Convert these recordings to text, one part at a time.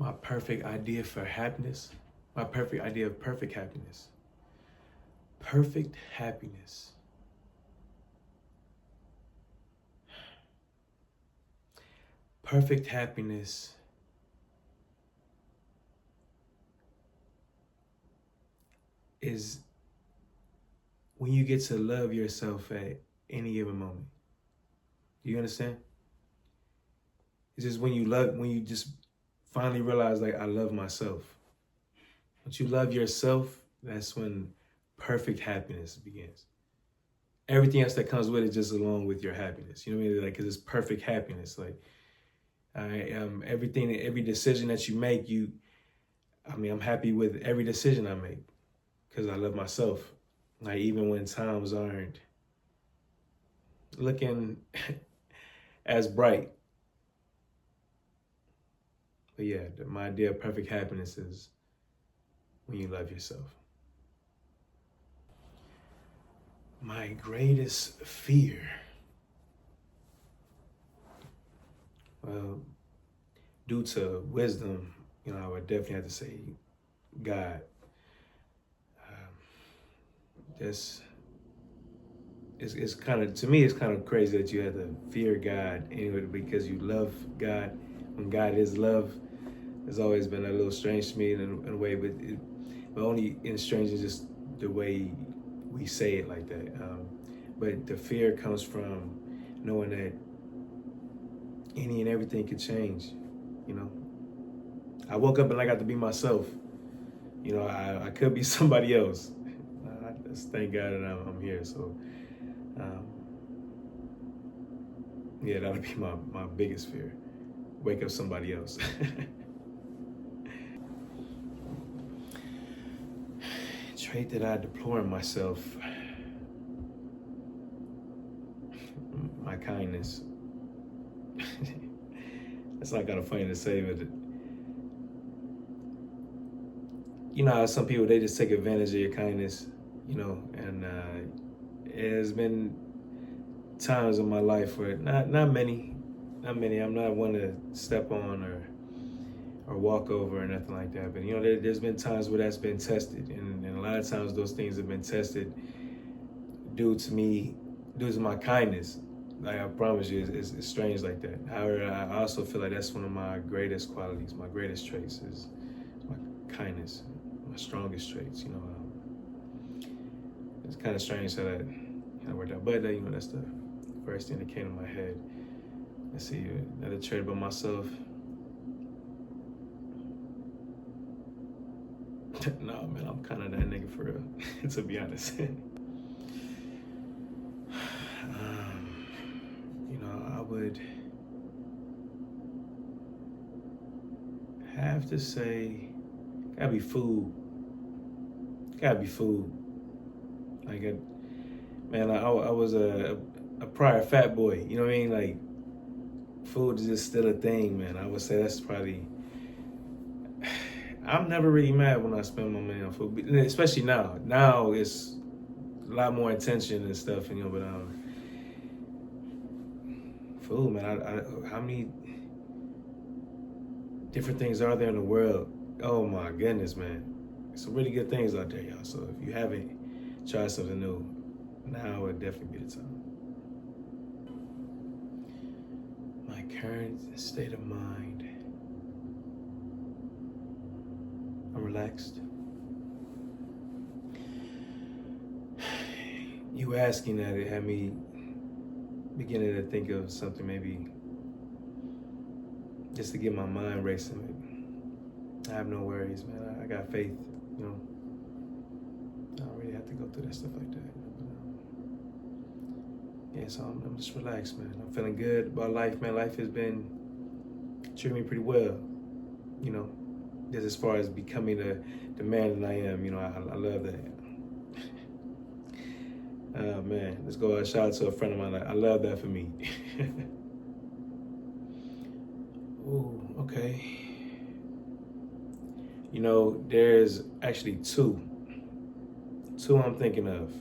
my perfect idea for happiness, my perfect idea of perfect happiness. Perfect happiness. Perfect happiness is when you get to love yourself at any given moment. Do you understand? It's just when you just finally realize, like, I love myself. Once you love yourself, that's when perfect happiness begins. Everything else that comes with it, just along with your happiness. You know what I mean? Like, 'cause it's perfect happiness. Like, everything, every decision that you make, I'm happy with every decision I make because I love myself. Like, even when times aren't looking as bright. But yeah, my idea of perfect happiness is when you love yourself. My greatest fear. Well, due to wisdom, I would definitely have to say God. This it's kind of, to me, it's kind of crazy that you have to fear God anyway because you love God. When God is love, it's always been a little strange to me in a way, but only in strange is just the way we say it like that. But the fear comes from knowing that any and everything could change. I woke up and I got to be myself. I could be somebody else. I just thank God that I'm here. So, um, yeah, that'll be my biggest fear. Wake up somebody else. Trait that I deplore in myself, my kindness. It's not kind of funny to say, but how some people, they just take advantage of your kindness, and there's been times in my life where not many. I'm not one to step on or walk over or nothing like that. But there's been times where that's been tested, and a lot of times those things have been tested due to my kindness. Like, I promise you, it's strange like that. However, I also feel like that's one of my greatest qualities, my greatest traits is my kindness, my strongest traits. It's kind of strange how that worked out, but that's the first thing that came to my head. Let's see, another trait about myself. No, man, I'm kind of that nigga for real, to be honest. I would have to say, gotta be food. Gotta be food. Like, I was a prior fat boy. You know what I mean? Like, food is just still a thing, man. I would say that's probably. I'm never really mad when I spend my money on food, especially now. Now it's a lot more attention and stuff, but food, man. How many different things are there in the world? Oh my goodness, man. Some really good things out there, y'all. So if you haven't tried something new, now would definitely be the time. My current state of mind. I'm relaxed. You asking that, it had me beginning to think of something, maybe just to get my mind racing. I have no worries, man. I got faith, I don't really have to go through that stuff like that. Yeah, so I'm just relaxed, man. I'm feeling good about life, man. Life has been treating me pretty well, just as far as becoming the man that I am. I love that. Man, let's go shout out to a friend of mine. I love that for me. Ooh, okay. There's actually two I'm thinking of.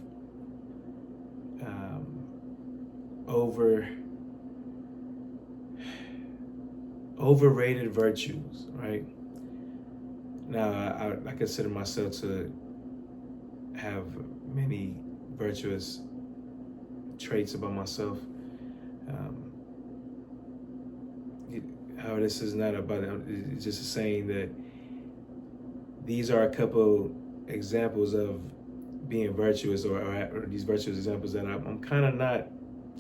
Overrated virtues, right? Now, I consider myself to have many virtuous traits about myself. Um, How this is not about, it's just saying that these are a couple examples of being virtuous, or these virtuous examples that I'm kind of not,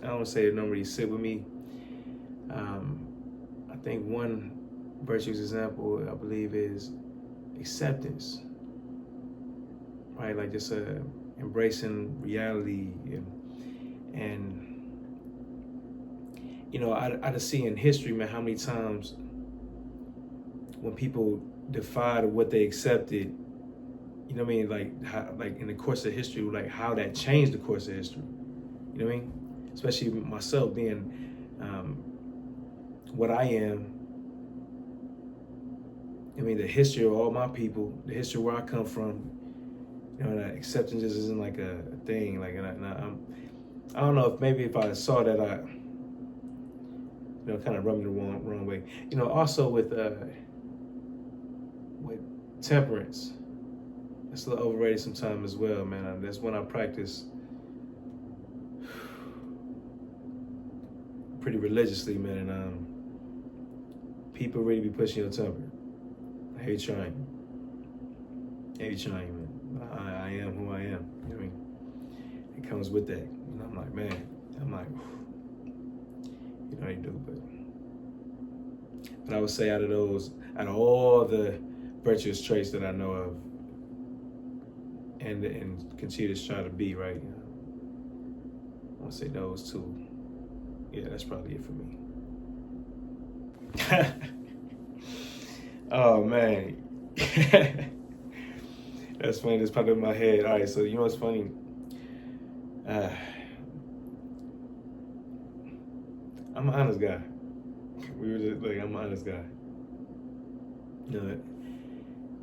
I don't say it don't really sit with me. I think one virtuous example, I believe, is acceptance, right? Like just embracing reality, and I just see in history, man, how many times when people defied what they accepted, you know what I mean? Like how, like in the course of history, like how that changed the course of history. You know what I mean? Especially myself being what I am. I mean, the history of all my people, the history of where I come from. That acceptance just isn't like a thing. Like, and I don't know if maybe if I saw that, I kind of rubbed me the wrong way. Also with temperance, it's a little overrated sometimes as well, man. That's when I practice pretty religiously, man. And people really be pushing your temper. I hate trying. Man. I am who I am. You know what I mean? It comes with that. I'm like, man. I do, but I would say out of all the virtuous traits that I know of, and continue to try to be, right? I would say those two. Yeah, that's probably it for me. Oh man. That's funny, that's popped in my head. All right, so you know what's funny? I'm an honest guy. I'm an honest guy.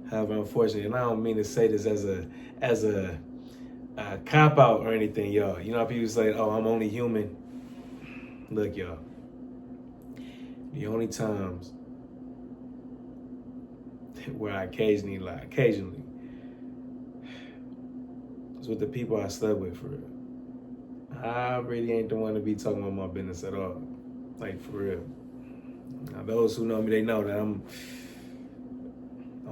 However, unfortunately, and I don't mean to say this as a cop out or anything, y'all. You know how people say, "Oh, I'm only human." Look, y'all. The only times where I occasionally lie, is with the people I slept with, for real. I really ain't the one to be talking about my business at all. Like, for real. Now, those who know me, they know that I'm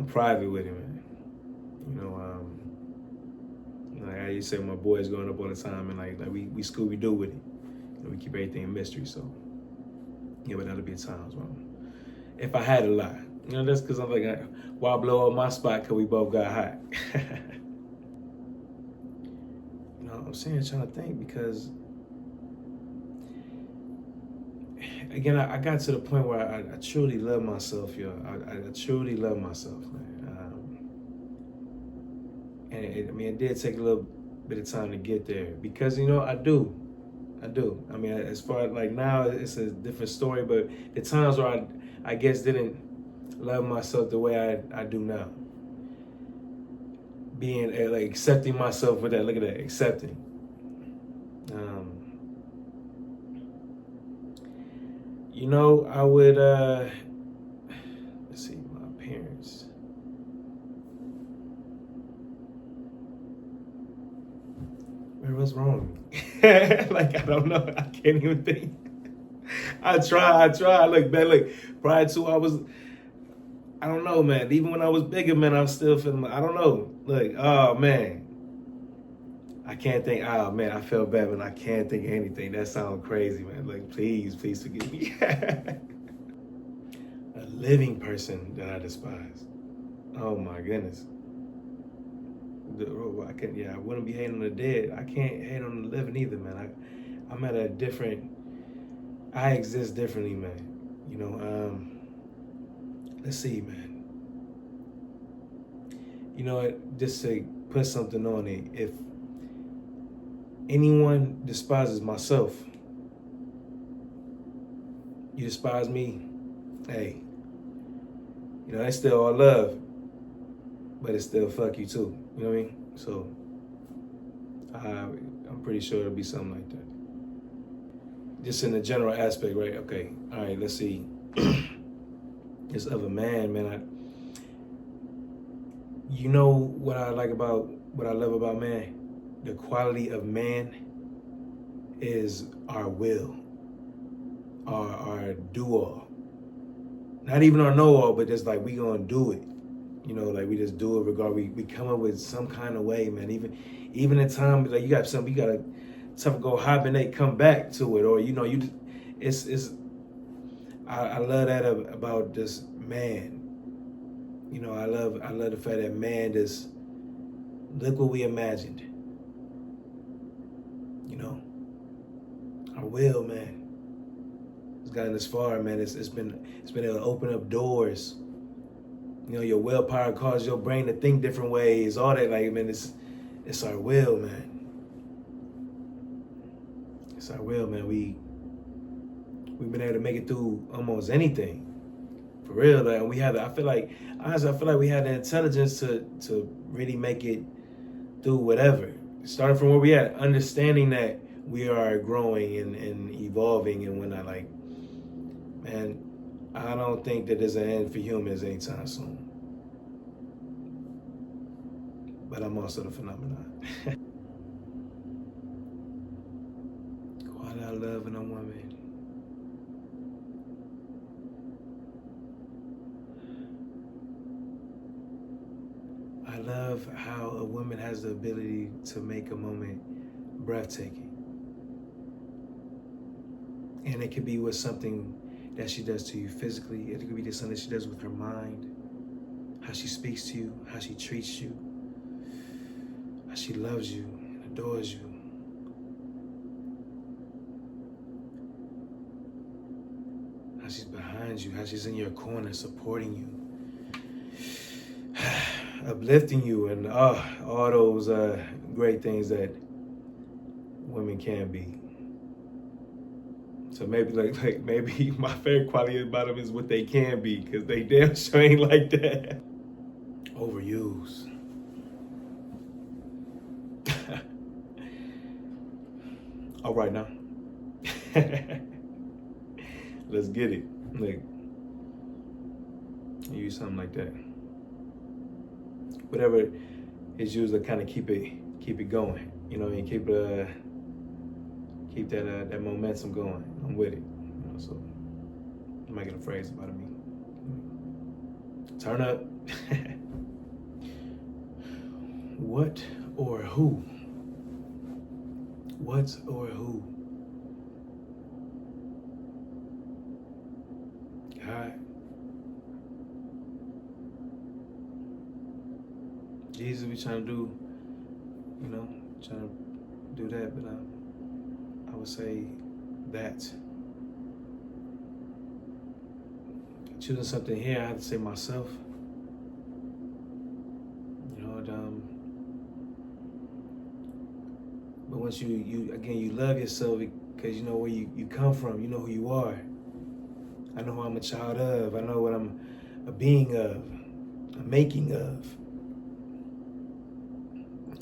private with it, man. Like I used to say, my boys growing up all the time, and like we Scooby-Doo with it. We keep everything a mystery, so yeah, but that'll be times when if I had a lie. That's because I'm like, why blow up my spot? Because we both got hot. I'm saying, trying to think, because again, I got to the point where I truly love myself, yo. I truly love myself, man. And it did take a little bit of time to get there, because I do. I mean, as far as like now, it's a different story, but the times where I guess didn't love myself the way I do now. Being like accepting myself with that. Look at that, accepting. I would let's see, my parents. What's wrong with me? Like, I don't know. I can't even think. I try. Look, man, prior to I don't know, man. Even when I was bigger, man, I'm still feeling, I don't know. Like, oh, man. I can't think, oh, man, I felt bad, but I can't think of anything. That sounds crazy, man. Like, please forgive me. A living person that I despise. Oh, my goodness. I wouldn't be hating on the dead. I can't hate on the living either, man. I'm at a different, I exist differently, man. Let's see, man. Just to put something on it, if anyone despises myself, you despise me, hey, it's still all love, but it's still fuck you too. You know what I mean? So I'm pretty sure it'll be something like that. Just in the general aspect, right? Okay. All right. Let's see. This other man, You know what I love about man? The quality of man is our will, our do all. Not even our know all, but just like we gonna do it. You know, like we just do it regard. We come up with some kind of way, man. Even in time, like you got something, you gotta something go hibernate, come back to it, or you know, it's. I love that about this man. You know, I love the fact that man just look what we imagined. You know, our will, man. It's gotten this far, man. It's been able to open up doors. You know, your willpower causes your brain to think different ways. All that, like, man, it's our will, man. It's our will, man. We've been able to make it through almost anything. For real, like we have. I feel like honestly, I feel like we had the intelligence to really make it through whatever. Starting from where we at, understanding that we are growing and evolving and whatnot. Like, man, I don't think that there's an end for humans anytime soon. But I'm also the phenomenon. Quite I love in a woman. I love how a woman has the ability to make a moment breathtaking. And it could be with something that she does to you physically. It could be just something that she does with her mind, how she speaks to you, how she treats you, how she loves you and adores you. How she's behind you, how she's in your corner supporting you, uplifting you, and all those great things that women can be. So maybe like maybe my favorite quality about them is what they can be, because they damn sure ain't like that. Overused. All right now. Let's get it. Like use something like that. Whatever is used to kind of keep it going. You know, and keep that momentum going. I'm with it. You know, so I'm making a phrase about me. Turn up. What or who? What or who? God. Jesus, we trying to do, you know, trying to do that, but I would say that. Choosing something here, I have to say myself. You know, but once you again, you love yourself because you know where you come from. You know who you are. I know who I'm a child of. I know what I'm a being of, a making of.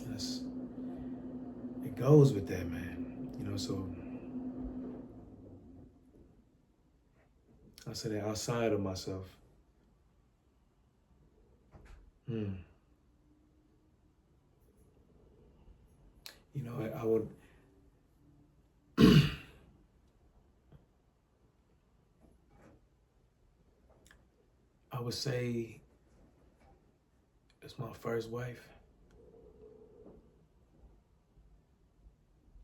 That's, it goes with that, man. You know, so I say that outside of myself. Hmm. You know, I would say it's my first wife,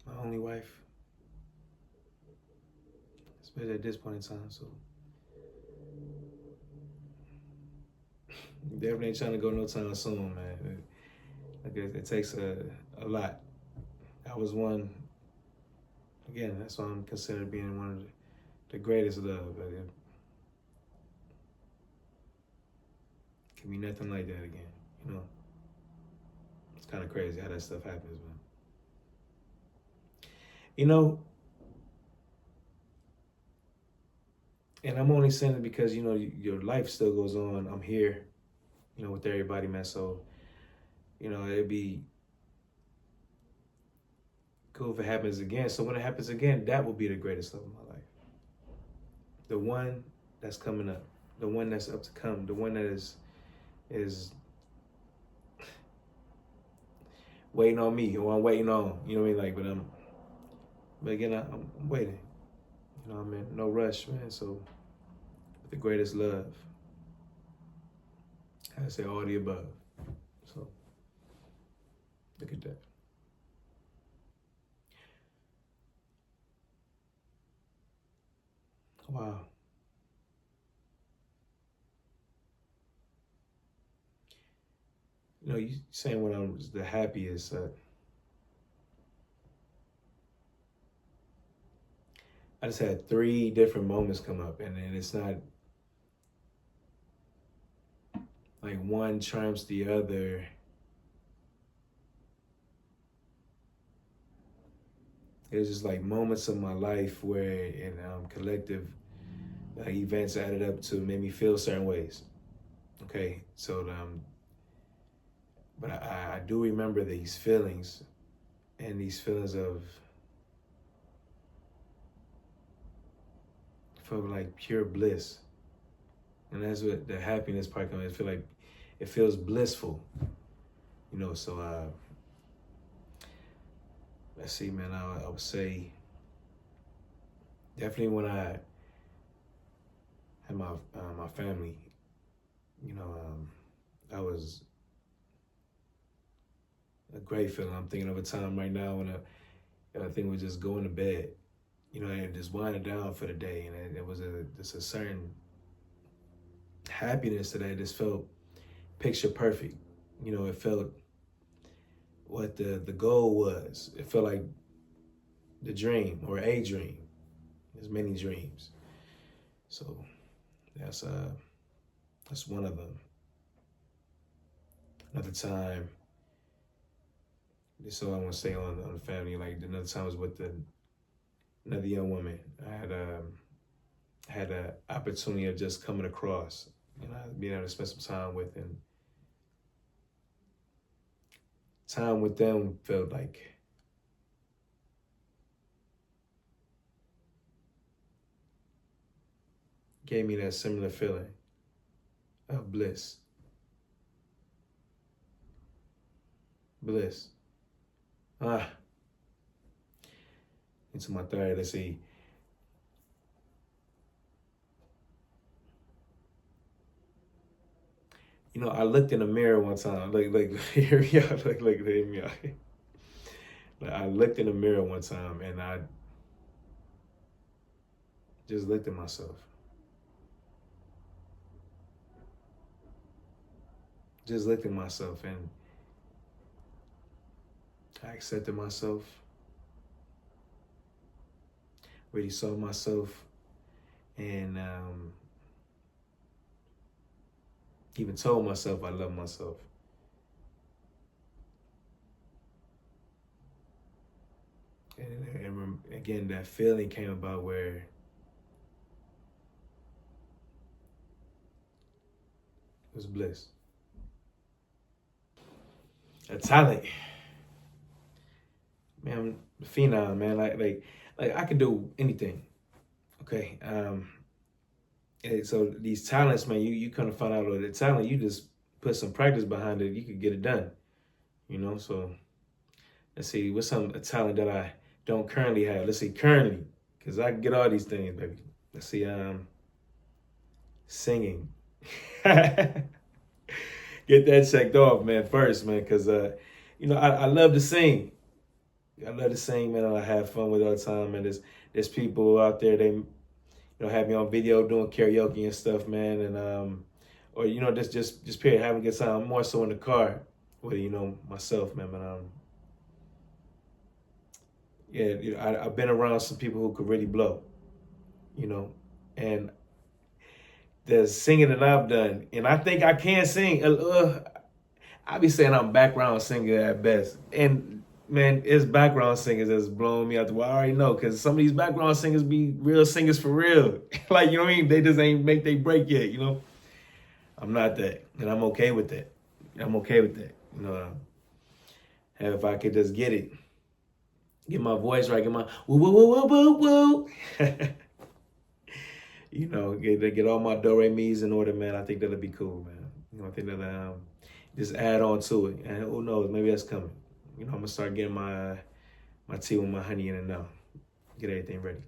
my only wife, especially at this point in time. So definitely ain't trying to go no time soon, man. It takes a lot. I was one. Again, that's why I'm considered being one of the greatest love. But it can be nothing like that again. You know, it's kind of crazy how that stuff happens, man. You know, and I'm only saying it because you know your life still goes on. I'm here, you know, with everybody, man. So you know, it'd be cool if it happens again. So when it happens again, that will be the greatest love of my life. The one that's coming up, the one that's up to come, the one that is waiting on me, or I'm waiting on, you know what I mean? Like, but again, I'm waiting. You know what I mean? No rush, man. So, with the greatest love, I say all the above. So, look at that. Wow. You know, you saying when I was the happiest. I just had three different moments come up, and it's not like one trumps the other. It was just like moments of my life where, in collective events added up to make me feel certain ways. Okay, so but I do remember these feelings, and these feelings of felt like pure bliss, and that's what the happiness part comes. I feel like it feels blissful, you know. So let's see, man. I would say definitely when I had my family, you know, that was a great feeling. I'm thinking of a time right now when I think we just going to bed, you know, and just winding down for the day, and it was just a certain happiness that I just felt picture perfect. You know, it felt what the goal was. It felt like the dream or a dream. There's many dreams. So that's that's one of them. Another time, this is all I want to say on the family. Like another time was with another young woman. I had an opportunity of just coming across, you know, being able to spend some time with, and time with them felt like gave me that similar feeling of bliss. Bliss. Ah, into my third. Let's see. You know, I looked in the mirror one time. Like, hear me out. Hear me out. Like, I looked in the mirror one time, and I just looked at myself. Just looked at myself, and I accepted myself. Really saw myself, and even told myself I love myself. And again, that feeling came about where it was bliss. A talent, man. Phenom, man. Like I can do anything. Okay. And so these talents, man, you kind of find out the talent. You just put some practice behind it. You could get it done. You know. So let's see. What's a talent that I don't currently have? Let's see. Currently, because I can get all these things, baby. Let's see. Singing. Get that checked off, man, first, man, because you know, I love to sing. I love to sing, man, and I have fun with it all the time. And there's people out there, they have me on video doing karaoke and stuff, man, and or just period having a good time. I'm more so in the car with myself, man. But yeah, I've been around some people who could really blow, you know, and the singing that I've done, and I think I can sing. I be saying I'm background singer at best, and man, it's background singers that's blowing me out the wall. I already know, because some of these background singers be real singers for real. Like, you know what I mean? They just ain't make they break yet, you know? I'm not that, and I'm okay with that. I'm okay with that. You know, if I could just get my voice right, get my woo woo woo woo woo woo. Get all my do re mi's in order, man. I think that'll be cool, man. I think that just add on to it, and who knows, maybe that's coming. I'm gonna start getting my tea with my honey in it now. Get everything ready.